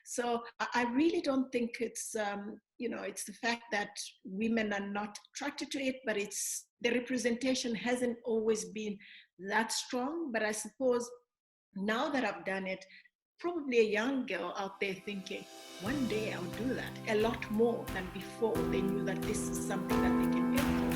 So I really don't think it's, it's the fact that women are not attracted to it, but it's the representation hasn't always been that strong. But I suppose now that I've done it, probably a young girl out there thinking, one day I'll do that, a lot more than before they knew that this is something that they can aim for.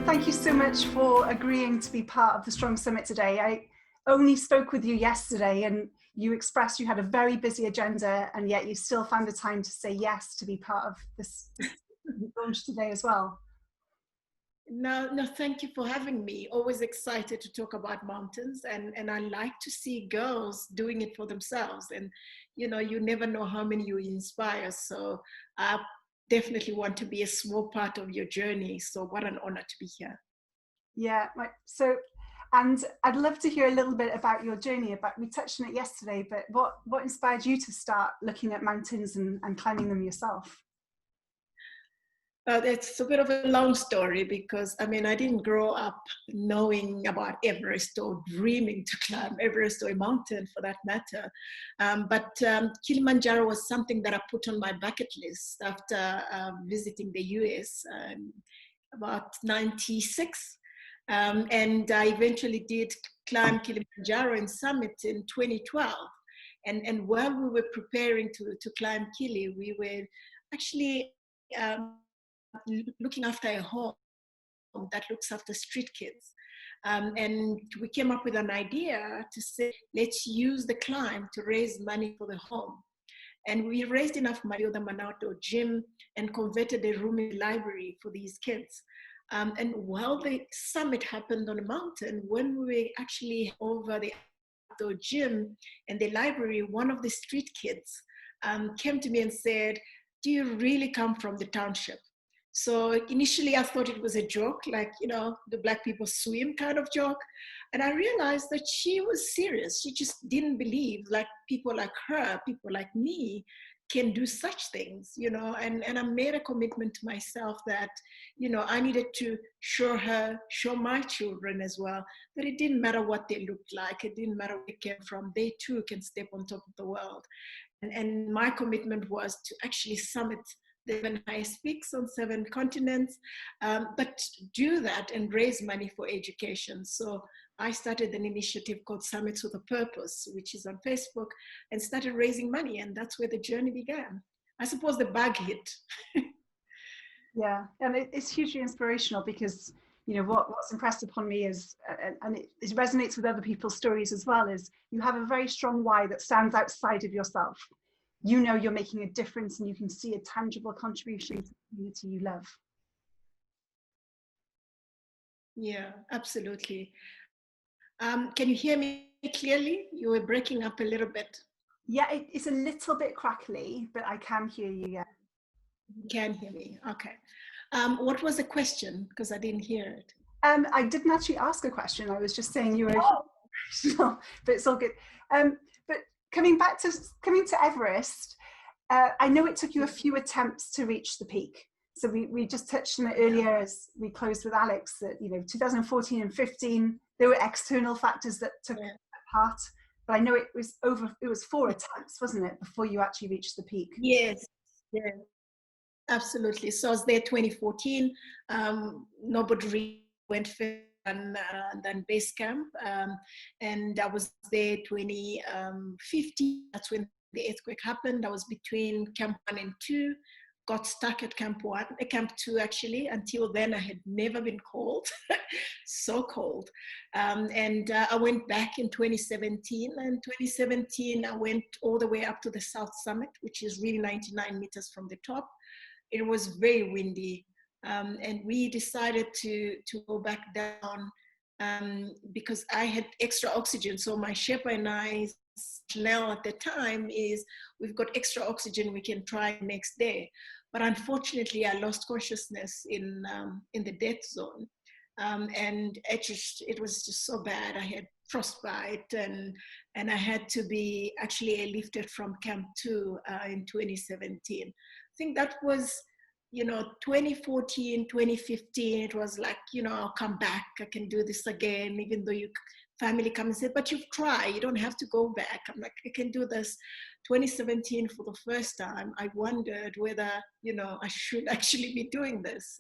Thank you so much for agreeing to be part of the Strong Summit today. I only spoke with you yesterday and you expressed you had a very busy agenda, and yet you still found the time to say yes to be part of this launch today as well. No, thank you for having me. Always excited to talk about mountains, and I like to see girls doing it for themselves. And you never know how many you inspire. So I definitely want to be a small part of your journey. So what an honor to be here. Yeah, so, and I'd love to hear a little bit about your journey. We touched on it yesterday, but what inspired you to start looking at mountains and climbing them yourself? It's a bit of a long story because, I didn't grow up knowing about Everest or dreaming to climb Everest or a mountain for that matter. But Kilimanjaro was something that I put on my bucket list after visiting the US about 96. And I eventually did climb Kilimanjaro and summit in 2012. And while we were preparing to climb Kili, we were actually looking after a home that looks after street kids. And we came up with an idea to say, let's use the climb to raise money for the home. And we raised enough money with an outdoor gym and converted a room in the library for these kids. And while the summit happened on a mountain, when we were actually over the outdoor gym and the library, one of the street kids came to me and said, do you really come from the township? So initially I thought it was a joke, like, the Black people swim kind of joke. And I realized that she was serious. She just didn't believe like people like her, people like me can do such things, and I made a commitment to myself that, I needed to show my children as well, that it didn't matter what they looked like. It didn't matter where they came from. They too can step on top of the world. And my commitment was to actually summit the 7 highest peaks on 7 continents, but do that and raise money for education. So I started an initiative called Summits with a Purpose, which is on Facebook, and started raising money. And that's where the journey began. I suppose the bug hit. Yeah, and it's hugely inspirational because, what's impressed upon me is, and it resonates with other people's stories as well, is you have a very strong why that stands outside of yourself. You're making a difference and you can see a tangible contribution to the community you love. Yeah, absolutely. Can you hear me clearly? You were breaking up a little bit. Yeah, it's a little bit crackly, but I can hear you, yeah. You can hear me, okay. What was the question? Because I didn't hear it. I didn't actually ask a question. I was just saying you were inspirational, but it's all good. But coming to Everest, I know it took you a few attempts to reach the peak. So we just touched on it earlier as we closed with Alex that 2014 and 15 there were external factors that took part. But I know it was 4 attempts, wasn't it, before you actually reached the peak? Yes, yeah, absolutely. So I was there 2014. Nobody really went further than base camp, and I was there 2015. That's when the earthquake happened. I was between camp 1 and 2. Got stuck at camp 2 actually. Until then I had never been cold. So cold. And I went back in 2017, and 2017 I went all the way up to the South Summit, which is really 99 meters from the top. It was very windy, and we decided to go back down because I had extra oxygen. So my Sherpa and I now at the time is we've got extra oxygen, we can try next day. But unfortunately I lost consciousness in the death zone, and it was just so bad. I had frostbite, and I had to be actually airlifted from camp 2 in 2017. I think that was 2014, 2015, it was like, I'll come back, I can do this again, even though family come and say, but you've tried, you don't have to go back. I'm like, I can do this. 2017, for the first time, I wondered whether, I should actually be doing this.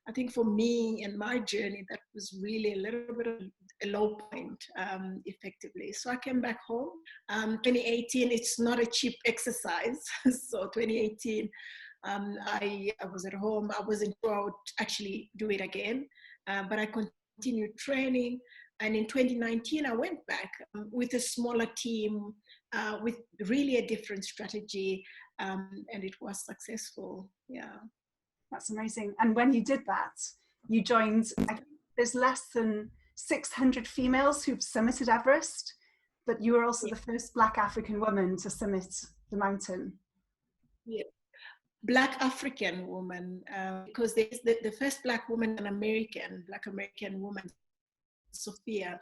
I think for me and my journey, that was really a little bit of a low point, effectively. So I came back home. 2018, it's not a cheap exercise. So 2018, I was at home. I wasn't sure I would actually do it again, but I continued training. And in 2019, I went back with a smaller team, with really a different strategy, and it was successful. Yeah. That's amazing. And when you did that, you joined, I think there's less than 600 females who've summited Everest, but you were also the first Black African woman to summit the mountain. Yeah. Black African woman, because there's the first Black woman, Black American woman, Sophia,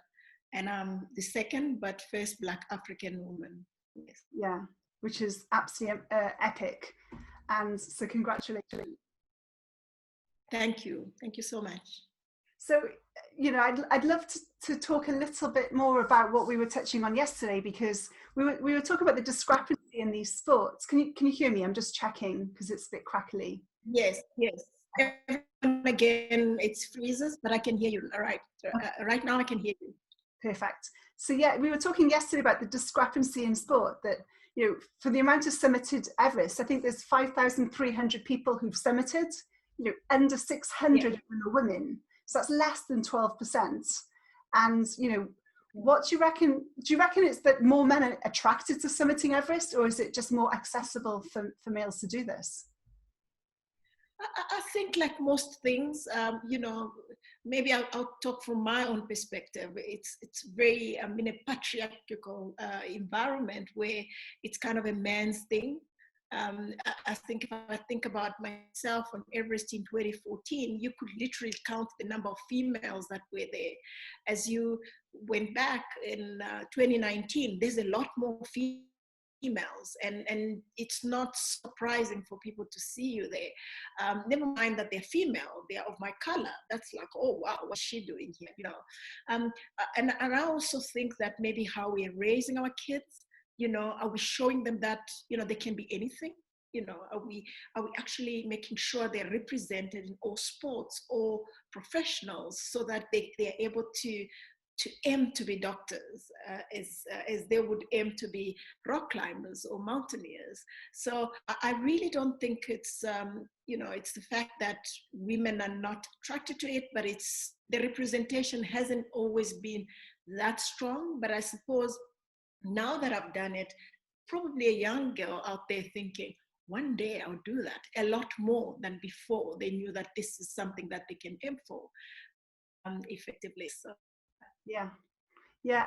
and I'm the second, but first Black African woman. Yes. Yeah, which is absolutely epic. And so congratulations. Thank you. Thank you so much. So, I'd love to talk a little bit more about what we were touching on yesterday, because we were talking about the discrepancy in these sports. Can you hear me? I'm just checking because it's a bit crackly. Yes. Again, it freezes, but I can hear you. All right. Right now I can hear you. Perfect. So yeah, we were talking yesterday about the discrepancy in sport, that, for the amount of summited Everest, I think there's 5,300 people who've summited, under 600 are women. So that's less than 12%. And, what do you reckon? Do you reckon it's that more men are attracted to summiting Everest, or is it just more accessible for males to do this? I think, like most things, maybe I'll talk from my own perspective. It's very, I'm in a patriarchal environment where it's kind of a man's thing. I think if I think about myself on Everest in 2014, you could literally count the number of females that were there. As you went back in 2019, there's a lot more females, and it's not surprising for people to see you there. Never mind that they're female, they're of my color. That's like, oh wow, what's she doing here? And I also think that maybe how we're raising our kids, are we showing them that they can be anything? Are we actually making sure they're represented in all sports or professionals, so that they're able to aim to be doctors, as they would aim to be rock climbers or mountaineers. So I really don't think it's it's the fact that women are not attracted to it, but it's the representation hasn't always been that strong. But I suppose now that I've done it, probably a young girl out there thinking, one day I'll do that, a lot more than before. They knew that this is something that they can aim for, effectively. So yeah,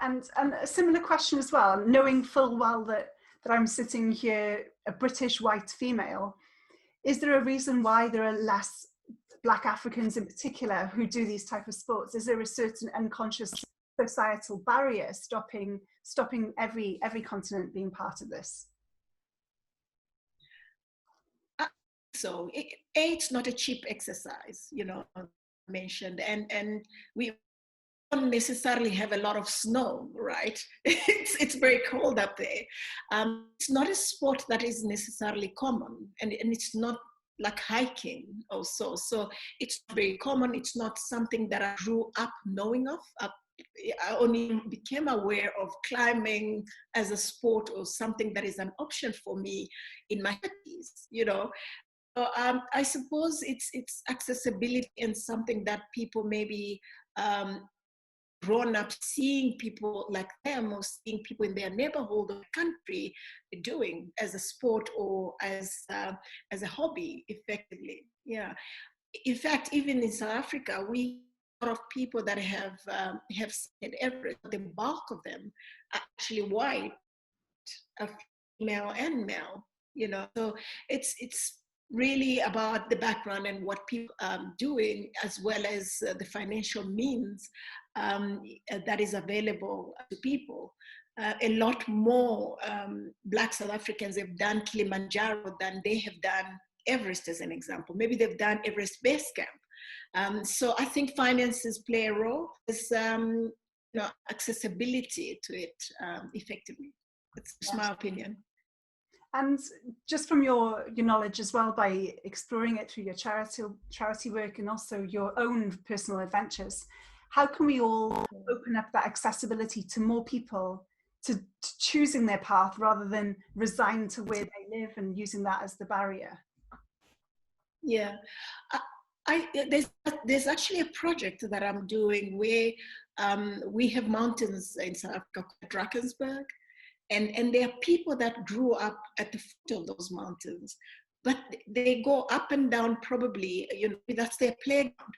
and a similar question as well, knowing full well that I'm sitting here, a British white female, is there a reason why there are less Black Africans in particular who do these type of sports? Is there a certain unconscious societal barrier stopping every continent being part of this? So it's not a cheap exercise, mentioned, and we don't necessarily have a lot of snow, right? It's very cold up there. It's not a sport that is necessarily common, and it's not like hiking also. So it's very common. It's not something that I grew up knowing of. I only became aware of climbing as a sport or something that is an option for me in my 30s, So, I suppose it's accessibility and something that people maybe grown up seeing people like them, or seeing people in their neighborhood or country doing as a sport or as a hobby, effectively. Yeah. In fact, even in South Africa, we a lot of people that have said Everest, the bulk of them are actually white, female and male. So it's really about the background and what people are doing, as well as the financial means that is available to people. A lot more Black South Africans have done Kilimanjaro than they have done Everest as an example. Maybe they've done Everest Base Camp. So I think finances play a role. There's accessibility to it effectively. That's just my opinion. And just from your knowledge as well, by exploring it through your charity work and also your own personal adventures, how can we all open up that accessibility to more people to choosing their path rather than resign to where they live and using that as the barrier? Yeah, there's actually a project that I'm doing where we have mountains in South Africa called Drakensberg. And there are people that grew up at the foot of those mountains, but they go up and down probably, that's their playground,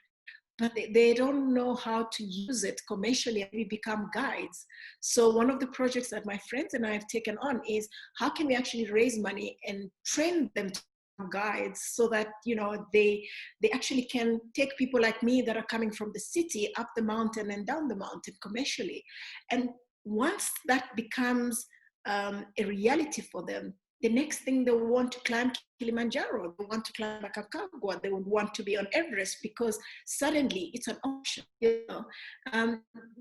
but they don't know how to use it commercially, and we become guides. So one of the projects that my friends and I have taken on is how can we actually raise money and train them to become guides so that, they actually can take people like me that are coming from the city up the mountain and down the mountain commercially. And once that becomes a reality for them, the next thing they will want to climb Kilimanjaro, they want to climb Aconcagua, they would want to be on Everest because suddenly it's an option.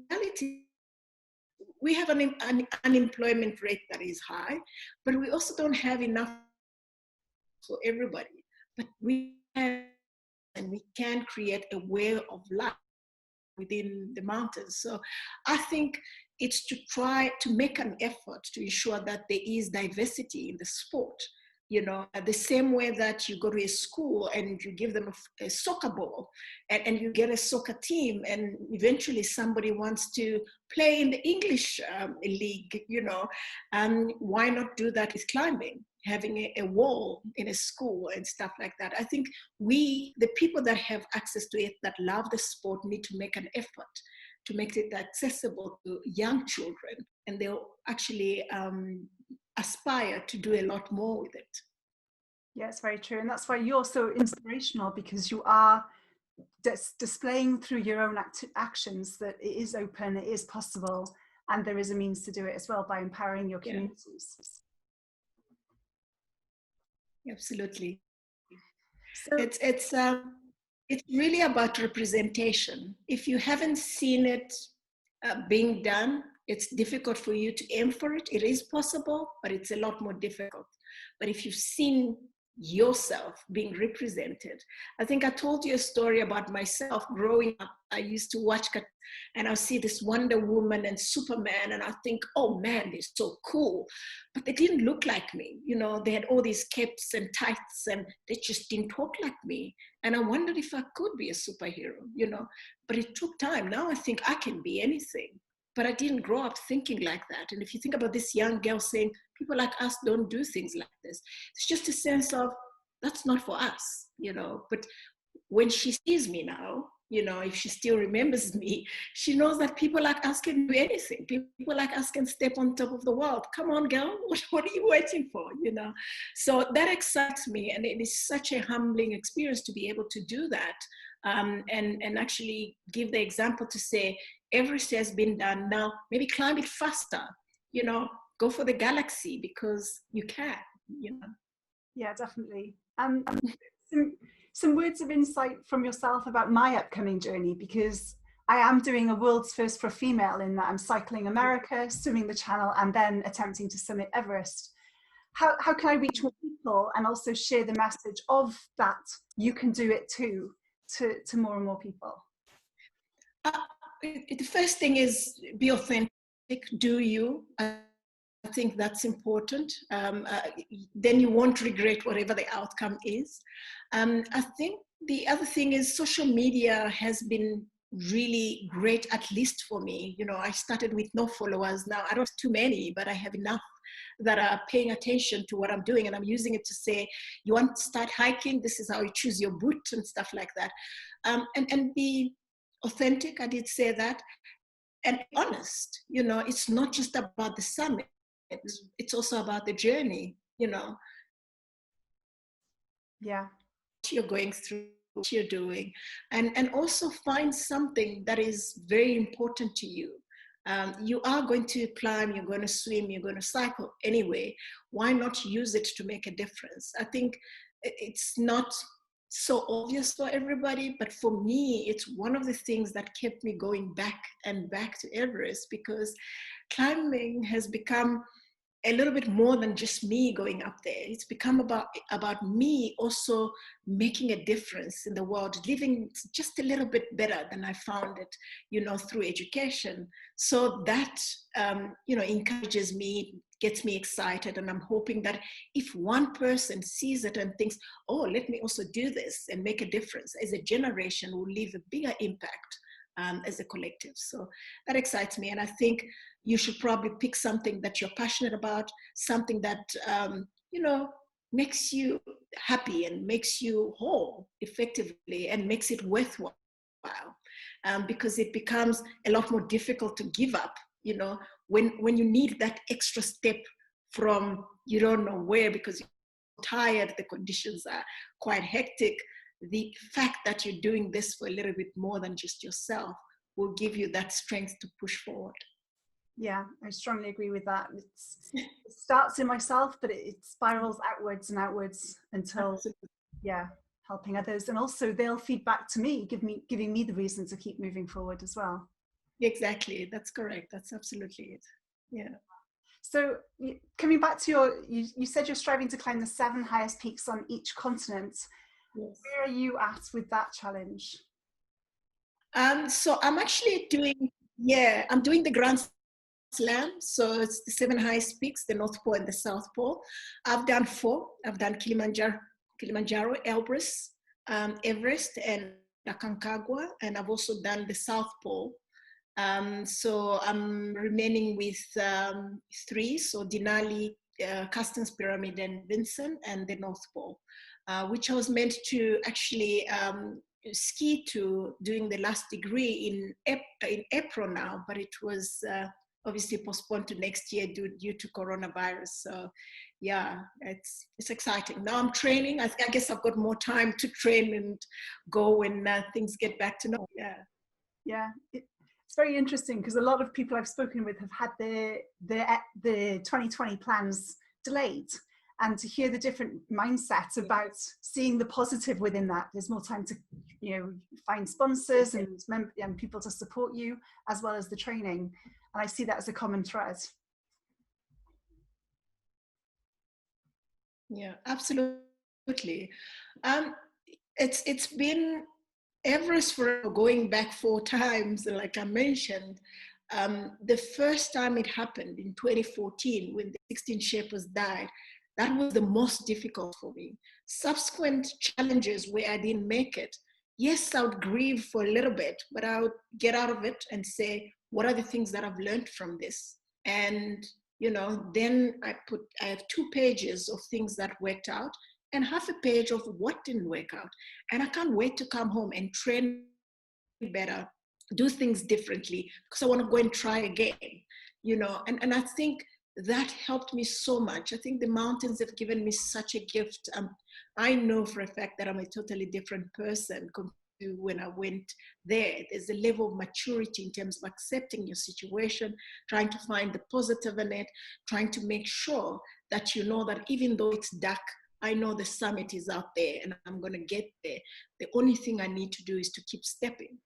Reality, we have an unemployment rate that is high, but we also don't have enough for everybody. But we can create a way of life within the mountains. So I think it's to try to make an effort to ensure that there is diversity in the sport. The same way that you go to a school and you give them a soccer ball and you get a soccer team, and eventually somebody wants to play in the English league, why not do that with climbing? Having a wall in a school and stuff like that. I think the people that have access to it, that love the sport, need to make an effort to make it accessible to young children, and they'll actually aspire to do a lot more with it. Yeah, it's very true. And that's why you're so inspirational, because you are displaying through your own actions that it is open, it is possible, and there is a means to do it as well by empowering your communities. Absolutely. So it's really about representation. If you haven't seen it being done, it's difficult for you to aim for it. It is possible, but it's a lot more difficult. But if you've seen yourself being represented, I think I told you a story about myself growing up. I used to watch and I'll see this Wonder Woman and Superman, and I think, oh man, they're so cool. But they didn't look like me. They had all these capes and tights, and they just didn't talk like me. And I wondered if I could be a superhero, but it took time. Now I think I can be anything. But I didn't grow up thinking like that. And if you think about this young girl saying, people like us don't do things like this, it's just a sense of, that's not for us, But when she sees me now, if she still remembers me, she knows that people like us can do anything. People like us can step on top of the world. Come on, girl, what are you waiting for, So that excites me, and it is such a humbling experience to be able to do that, and actually give the example to say, Everest has been done, now maybe climb it faster, go for the galaxy, because you can, Yeah, definitely. Some words of insight from yourself about my upcoming journey, because I am doing a world's first for a female, in that I'm cycling America, swimming the Channel, and then attempting to summit Everest. How can I reach more people and also share the message of that you can do it too to more and more people? The first thing is be authentic, do you. I think that's important. Then you won't regret whatever the outcome is. I think the other thing is social media has been really great, at least for me. I started with no followers. Now I don't have too many, but I have enough that are paying attention to what I'm doing, and I'm using it to say, you want to start hiking, this is how you choose your boot and stuff like that. And be authentic, I did say that, and honest. It's not just about the summit, it's also about the journey. Yeah, what you're going through, what you're doing, and also find something that is very important to you. You are going to climb, you're going to swim, you're going to cycle anyway. Why not use it to make a difference? I think it's not so obvious for everybody, but for me, it's one of the things that kept me going back and back to Everest, because climbing has become a little bit more than just me going up there. It's become about me also making a difference in the world, living just a little bit better than I found it, through education. So that, encourages me, gets me excited. And I'm hoping that if one person sees it and thinks, oh, let me also do this and make a difference, as a generation, will leave a bigger impact as a collective. So that excites me. And I think you should probably pick something that you're passionate about, something that, makes you happy and makes you whole effectively and makes it worthwhile. Because it becomes a lot more difficult to give up, when you need that extra step from you don't know where, because you're tired, the conditions are quite hectic. The fact that you're doing this for a little bit more than just yourself will give you that strength to push forward. Yeah, I strongly agree with that. It starts in myself, but it spirals outwards and outwards until, Absolutely. yeah, helping others. And also they'll feed back to me, giving me the reason to keep moving forward as well. Exactly. That's correct. That's absolutely it. Yeah. So coming back to you said you're striving to climb the 7 highest peaks on each continent. Yes. Where are you at with that challenge? So I'm actually doing the Grand Slam. So it's the 7 highest peaks, the North Pole and the South Pole. I've done 4. I've done Kilimanjaro, Elbrus, Everest, and Aconcagua, and I've also done the South Pole. So I'm remaining with 3, so Denali, Carsten's Pyramid, and Vinson, and the North Pole, which I was meant to actually ski to doing the last degree in April now, but it was obviously postponed to next year due to coronavirus. So yeah, it's exciting. Now I'm training. I guess I've got more time to train and go when things get back to normal. Yeah. It's very interesting because a lot of people I've spoken with have had the 2020 plans delayed, and to hear the different mindsets about seeing the positive within that. There's more time to, find sponsors and people to support you, as well as the training. And I see that as a common thread. Yeah, absolutely. It's been Everest for going back 4 times, like I mentioned. The first time it happened in 2014, when the 16 Sherpas died, that was the most difficult for me. Subsequent challenges where I didn't make it, yes, I would grieve for a little bit, but I would get out of it and say, what are the things that I've learned from this? And, then I have 2 pages of things that worked out and half a page of what didn't work out. And I can't wait to come home and train better, do things differently, because I want to go and try again, and I think that helped me so much. I think the mountains have given me such a gift. I know for a fact that I'm a totally different person compared to when I went there. There's a level of maturity in terms of accepting your situation, trying to find the positive in it, trying to make sure that you know that even though it's dark, I know the summit is out there and I'm going to get there. The only thing I need to do is to keep stepping.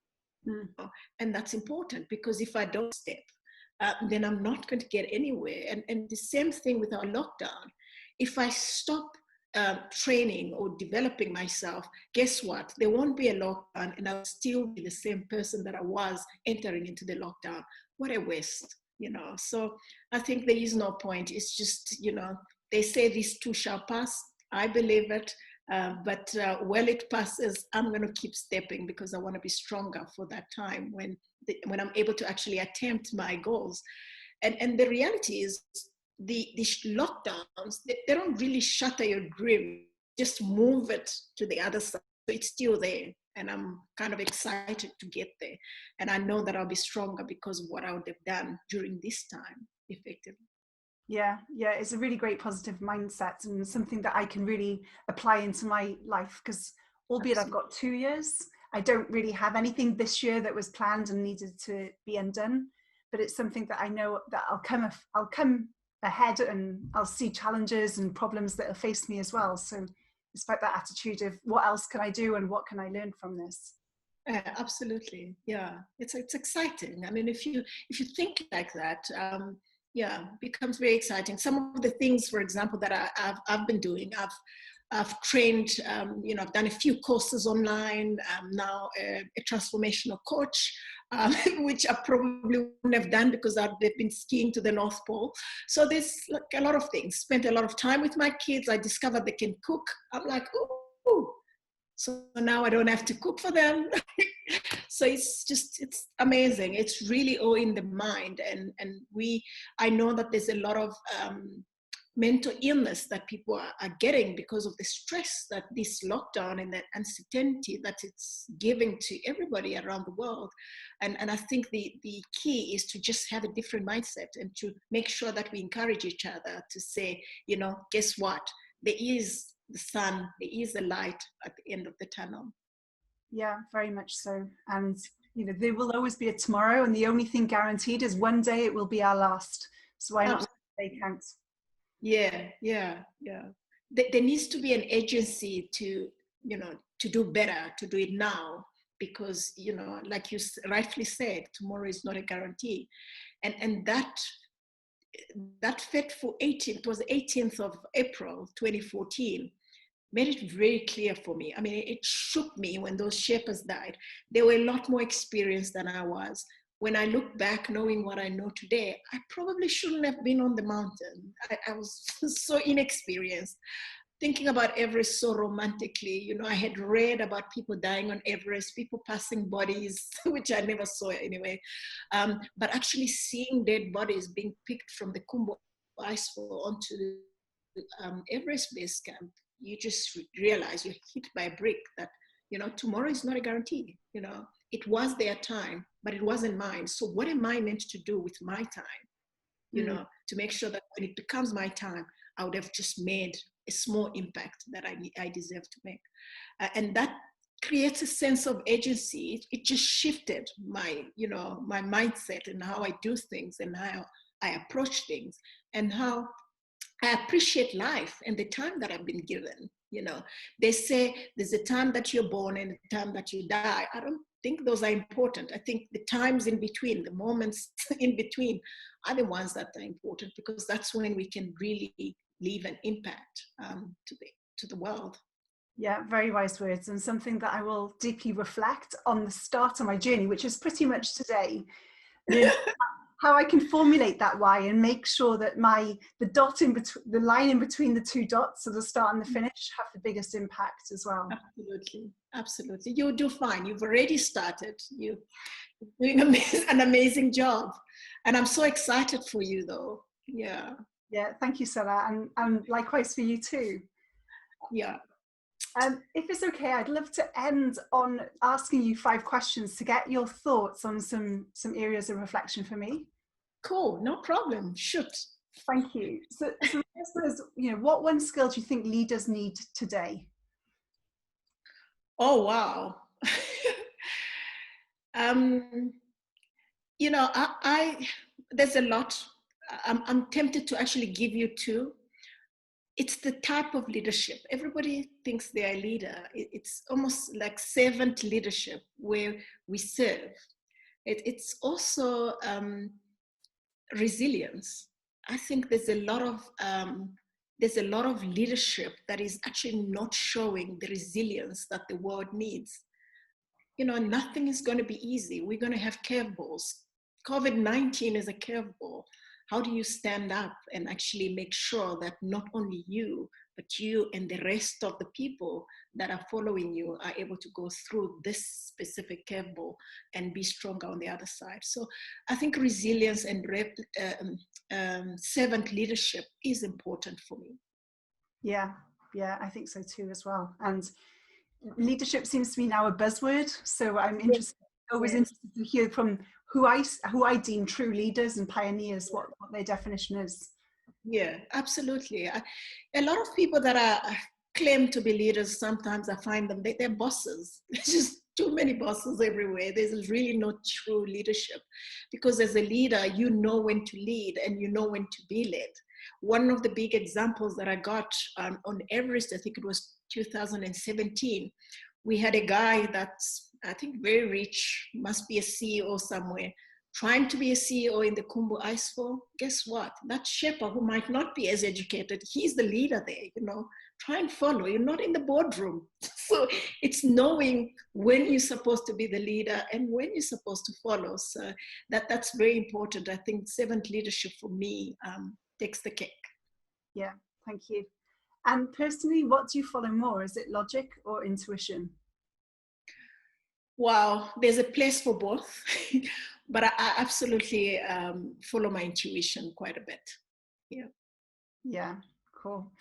And that's important, because if I don't step, then I'm not going to get anywhere. And the same thing with our lockdown. If I stop training or developing myself, guess what? There won't be a lockdown and I'll still be the same person that I was entering into the lockdown. What a waste, So I think there is no point. It's just, they say these too shall pass. I believe it. But while it passes, I'm going to keep stepping, because I want to be stronger for that time when I'm able to actually attempt my goals. And the reality is, the lockdowns, they don't really shatter your dream, just move it to the other side. So it's still there. And I'm kind of excited to get there. And I know that I'll be stronger because of what I would have done during this time, effectively. Yeah, it's a really great positive mindset, and something that I can really apply into my life, because albeit I've got 2 years, I don't really have anything this year that was planned and needed to be undone, but it's something that I know that I'll come ahead, and I'll see challenges and problems that will face me as well. So it's about that attitude of what else can I do and what can I learn from this. Absolutely, yeah. It's exciting. I mean, if you think like that, yeah, it becomes very exciting. Some of the things, for example, that I've been doing, I've trained, I've done a few courses online. Now a transformational coach, which I probably wouldn't have done because they've been skiing to the North Pole. So there's like a lot of things. Spent a lot of time with my kids. I discovered they can cook. I'm like, ooh. So now I don't have to cook for them. So it's amazing. It's really all in the mind. And I know that there's a lot of mental illness that people are getting because of the stress that this lockdown and that uncertainty that it's giving to everybody around the world. And I think the key is to just have a different mindset and to make sure that we encourage each other to say, guess what? There is the sun, there is the light at the end of the tunnel. Yeah, very much so. And there will always be a tomorrow, and the only thing guaranteed is one day it will be our last. So why not make it count? Yeah. There needs to be an agency to do better, to do it now, because like you rightfully said, tomorrow is not a guarantee. And that fateful 18th, it was the 18th of April 2014, made it very clear for me. I mean, it shook me when those shepherds died. They were a lot more experienced than I was. When I look back, knowing what I know today, I probably shouldn't have been on the mountain. I was so inexperienced. Thinking about Everest so romantically, I had read about people dying on Everest, people passing bodies, which I never saw anyway. But actually seeing dead bodies being picked from the Kumbo icefall onto the Everest base camp, you just realize you're hit by a brick that, tomorrow is not a guarantee. It was their time, but it wasn't mine. So what am I meant to do with my time? To make sure that when it becomes my time, I would have just made a small impact that I deserve to make. And that creates a sense of agency. It just shifted my mindset and how I do things and how I approach things and how I appreciate life and the time that I've been given. They say there's a time that you're born and the time that you die. I don't think those are important. I think the times in between, the moments in between are the ones that are important, because that's when we can really leave an impact to the world. Yeah, very wise words, and something that I will deeply reflect on the start of my journey, which is pretty much today. How I can formulate that why and make sure that the dot in between, the line in between the two dots, so the start and the finish, have the biggest impact as well. Absolutely. You do fine. You've already started. You're doing an amazing job, and I'm so excited for you, though. Yeah. Yeah. Thank you, Sarah, and likewise for you too. Yeah. If it's okay, I'd love to end on asking you 5 questions to get your thoughts on some areas of reflection for me. Cool, no problem. Shoot. Thank you. So the first one is, what one skill do you think leaders need today? Oh, wow. There's a lot. I'm tempted to actually give you 2. It's the type of leadership. Everybody thinks they're a leader. It's almost like servant leadership where we serve. It's also resilience. I think there's a lot of leadership that is actually not showing the resilience that the world needs. Nothing is going to be easy. We're going to have curveballs. COVID-19 is a curveball. How do you stand up and actually make sure that not only you, but you and the rest of the people that are following you are able to go through this specific curveball and be stronger on the other side? So I think resilience and servant leadership is important for me. Yeah, I think so too as well. And leadership seems to be now a buzzword. So I'm always interested to hear from who I deem true leaders and pioneers, what their definition is. Yeah, absolutely. A lot of people that claim to be leaders, sometimes I find them, they're bosses. There's just too many bosses everywhere. There's really no true leadership, because as a leader, you know when to lead and you know when to be led. One of the big examples that I got on Everest, I think it was 2017, we had a guy that's, I think, very rich, must be a CEO somewhere, trying to be a CEO in the Kumbu Icefall. Guess what? That Sherpa who might not be as educated, he's the leader there, you know. Try and follow. You're not in the boardroom. So it's knowing when you're supposed to be the leader and when you're supposed to follow. So that's very important. I think servant leadership for me takes the cake. Yeah, thank you. And personally, what do you follow more? Is it logic or intuition? Wow, there's a place for both, but I absolutely follow my intuition quite a bit. Yeah. Yeah, cool.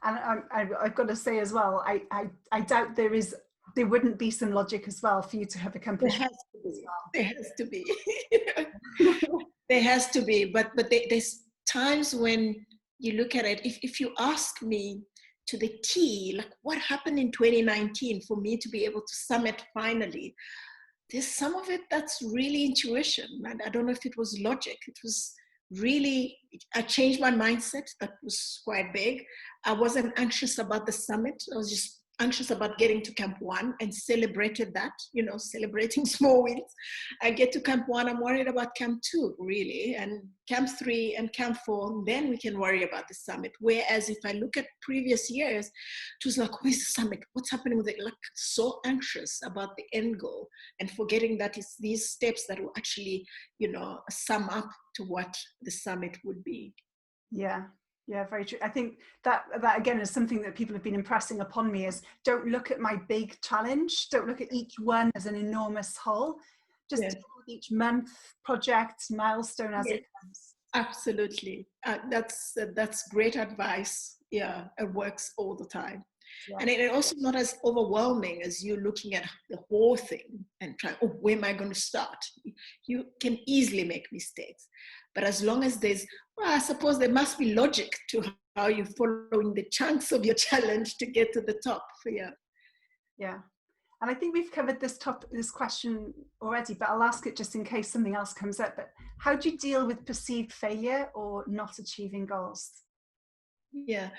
And I've got to say as well, I doubt there wouldn't be some logic as well for you to have accomplished. There has to be. There has to be. But there's times when you look at it, if you ask me to the T, like what happened in 2019 for me to be able to summit finally, there's some of it that's really intuition. And I don't know if it was logic. It was really, I changed my mindset. That was quite big. I wasn't anxious about the summit. I was just anxious about getting to Camp 1 and celebrated that, you know, celebrating small wins. I get to Camp 1, I'm worried about Camp 2, really, and Camp 3 and Camp 4, then we can worry about the summit. Whereas if I look at previous years, it was like, where's the summit? What's happening with it? Like, so anxious about the end goal and forgetting that it's these steps that will actually, you know, sum up to what the summit would be. Yeah. Yeah, very true. I think that again is something that people have been impressing upon me is don't look at my big challenge. Don't look at each one as an enormous whole. Just deal with each month, project, milestone as it comes. Absolutely. That's great advice. Yeah, it works all the time. Yeah. And it also not as overwhelming as you looking at the whole thing and trying, oh, where am I going to start? You can easily make mistakes. But as long as there's, well, I suppose there must be logic to how you're following the chunks of your challenge to get to the top. Yeah. Yeah. And I think we've covered this question already, but I'll ask it just in case something else comes up. But how do you deal with perceived failure or not achieving goals? Yeah.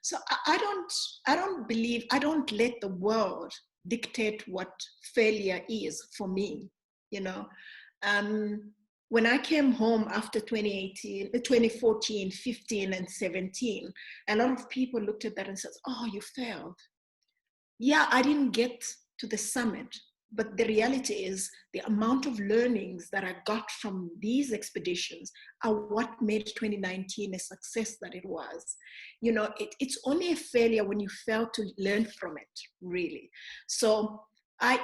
So I don't let the world dictate what failure is for me, you know. When I came home after 2014, 15, and 17, a lot of people looked at that and said, oh, you failed. Yeah, I didn't get to the summit, but the reality is the amount of learnings that I got from these expeditions are what made 2019 a success that it was. You know, it's only a failure when you fail to learn from it, really. So I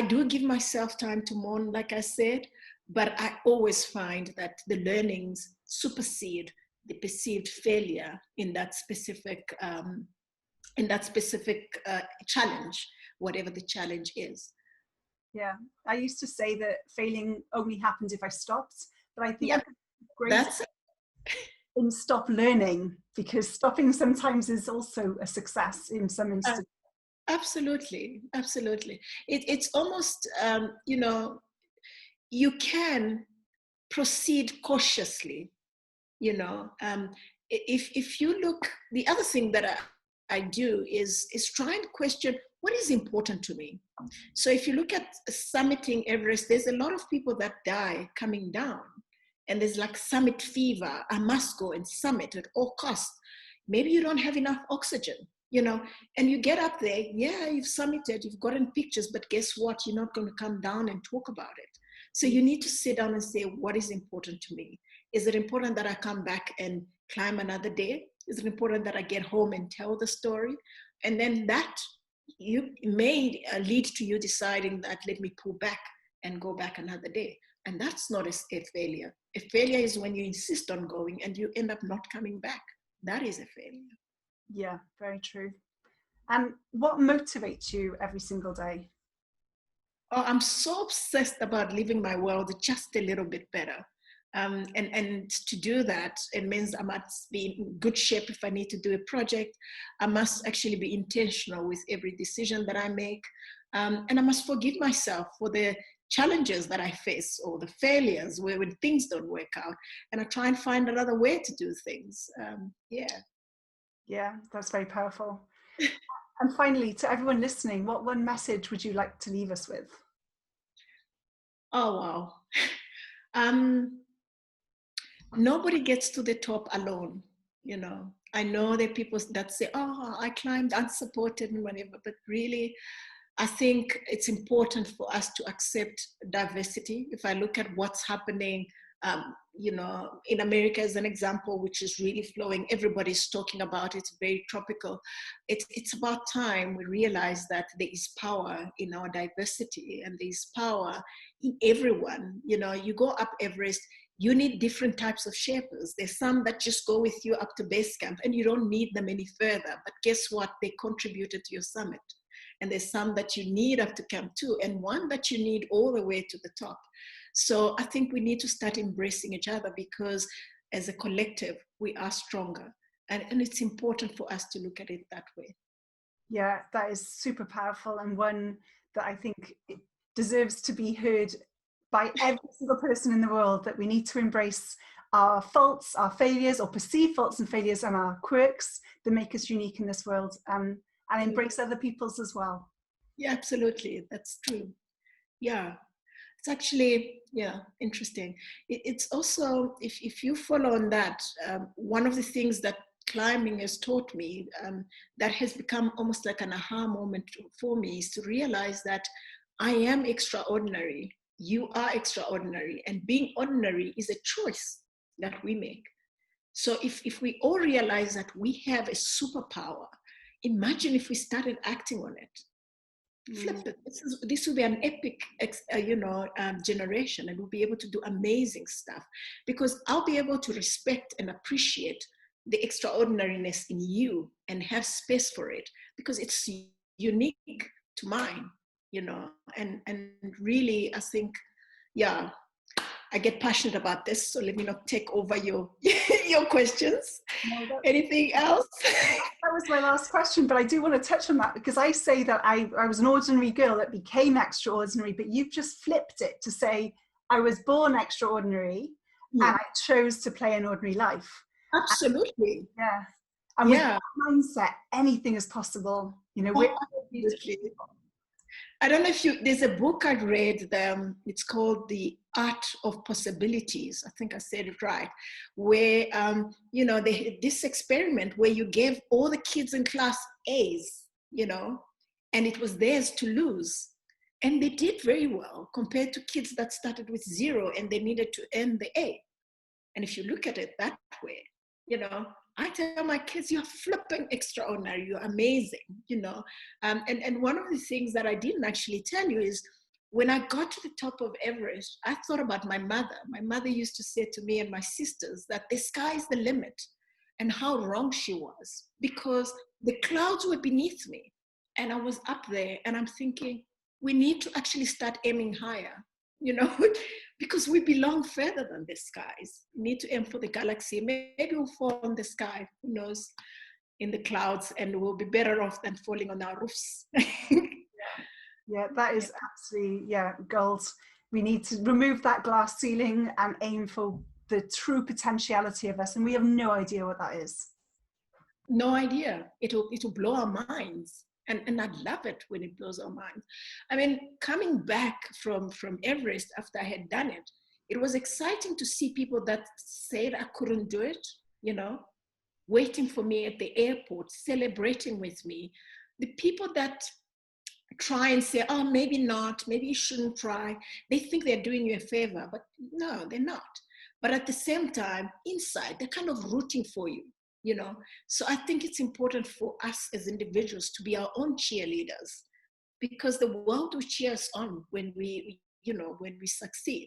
do give myself time to mourn, like I said, but I always find that the learnings supersede the perceived failure in that specific challenge, whatever the challenge is. Yeah, I used to say that failing only happened if I stopped, but I think yeah, that's in stop learning, because stopping sometimes is also a success in some instances. Absolutely. It's almost, you know, you can proceed cautiously, you know. If you look, the other thing that I do is try and question what is important to me. So if you look at summiting Everest, there's a lot of people that die coming down, and there's like summit fever. I must go and summit at all costs. Maybe you don't have enough oxygen, you know, and you get up there, yeah, you've summited, you've gotten pictures, but guess what? You're not going to come down and talk about it. So you need to sit down and say, what is important to me? Is it important that I come back and climb another day? Is it important that I get home and tell the story? And then that you may lead to you deciding that, let me pull back and go back another day. And that's not a failure. A failure is when you insist on going and you end up not coming back. That is a failure. Yeah, very true. And what motivates you every single day? Oh, I'm so obsessed about leaving my world just a little bit better. And to do that, it means I must be in good shape if I need to do a project. I must actually be intentional with every decision that I make. And I must forgive myself for the challenges that I face, or the failures when things don't work out, and I try and find another way to do things. Yeah, that's very powerful. And finally, to everyone listening, what one message would you like to leave us with? Oh, wow. Nobody gets to the top alone. I know there are people that say, oh, I climbed unsupported and whatever, but really, I think it's important for us to accept diversity. If I look at what's happening, in America as an example, which is really flowing, everybody's talking about it, it's very tropical. It's about time we realize that there is power in our diversity, and there is power in everyone. You go up Everest, you need different types of Sherpas. There's some that just go with you up to base camp and you don't need them any further, but guess what? They contributed to your summit. And there's some that you need up to camp 2, and one that you need all the way to the top. So I think we need to start embracing each other, because as a collective, we are stronger. And it's important for us to look at it that way. Yeah, that is super powerful, and one that I think deserves to be heard by every single person in the world, that we need to embrace our faults, our failures, or perceived faults and failures, and our quirks that make us unique in this world, and embrace other people's as well. Yeah, absolutely. That's true. Yeah. It's actually, interesting. It's also, if you follow on that, one of the things that climbing has taught me, that has become almost like an aha moment for me, is to realize that I am extraordinary. You are extraordinary. And being ordinary is a choice that we make. So if we all realize that we have a superpower, imagine if we started acting on it. Flip it. This will be an epic, generation, and we'll be able to do amazing stuff, because I'll be able to respect and appreciate the extraordinariness in you and have space for it, because it's unique to mine, and really, I think, I get passionate about this, so let me not take over your your questions. No, anything else? That was my last question, but I do want to touch on that, because I say that I was an ordinary girl that became extraordinary, but you've just flipped it to say I was born extraordinary and I chose to play an ordinary life. Absolutely. And with that mindset, anything is possible. I don't know if there's a book I read, it's called The Art of Possibilities. I think I said it right. Where, they had this experiment where you gave all the kids in class A's, and it was theirs to lose. And they did very well compared to kids that started with 0 and they needed to earn the A. And if you look at it that way, I tell my kids, you're flipping extraordinary, you're amazing, and one of the things that I didn't actually tell you is, when I got to the top of Everest, I thought about my mother. My mother used to say to me and my sisters that the sky is the limit, and how wrong she was, because the clouds were beneath me and I was up there, and I'm thinking, we need to actually start aiming higher, because we belong further than the skies. We need to aim for the galaxy. Maybe we'll fall on the sky, who knows, in the clouds, and we'll be better off than falling on our roofs. Yeah, that is absolutely, gold. We need to remove that glass ceiling and aim for the true potentiality of us, and we have no idea what that is. No idea. It'll blow our minds. And I love it when it blows our minds. I mean, coming back from Everest after I had done it, it was exciting to see people that said I couldn't do it, waiting for me at the airport, celebrating with me. The people that try and say, oh, maybe not, maybe you shouldn't try, they think they're doing you a favor, but no, they're not. But at the same time, inside, they're kind of rooting for you. So I think it's important for us as individuals to be our own cheerleaders, because the world will cheer us on when we succeed.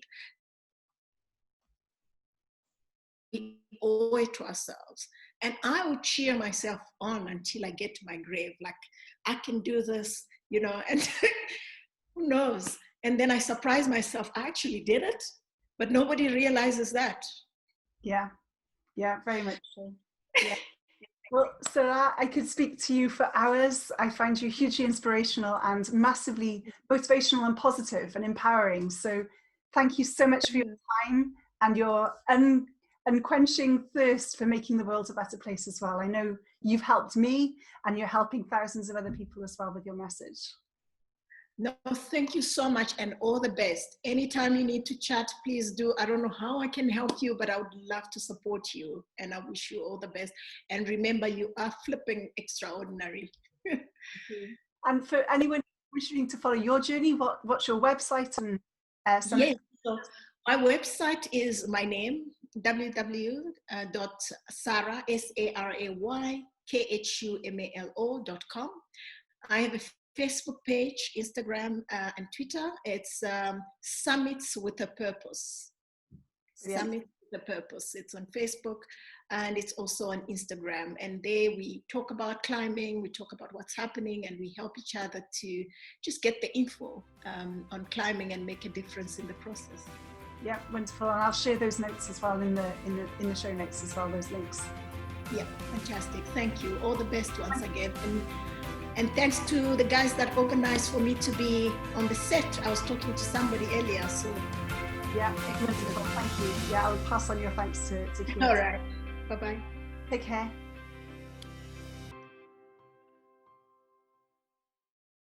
We owe it to ourselves. And I will cheer myself on until I get to my grave. Like, I can do this, and who knows? And then I surprise myself, I actually did it, but nobody realizes that. Yeah, very much so. Yeah. Well, Sarah, I could speak to you for hours. I find you hugely inspirational and massively motivational and positive and empowering. So thank you so much for your time and your unquenching thirst for making the world a better place as well. I know you've helped me and you're helping thousands of other people as well with your message. No, thank you so much and all the best. Anytime you need to chat, please do. I don't know how I can help you, but I would love to support you and I wish you all the best. And remember, you are flipping extraordinary. And for anyone wishing to follow your journey, what's your website and Yes, so my website is my name, www.saray.com. I have a Facebook page, Instagram, and Twitter. It's Summits with a Purpose. Yeah. Summits with a Purpose. It's on Facebook and it's also on Instagram. And there we talk about climbing, we talk about what's happening, and we help each other to just get the info on climbing and make a difference in the process. Yeah, wonderful. And I'll share those notes as well in the show notes as well, those links. Yeah, fantastic. Thank you. All the best once again. And thanks to the guys that organized for me to be on the set. I was talking to somebody earlier, so. Yeah, wonderful. Thank you. Yeah, I'll pass on your thanks to Keith. All right. Bye-bye. Take care.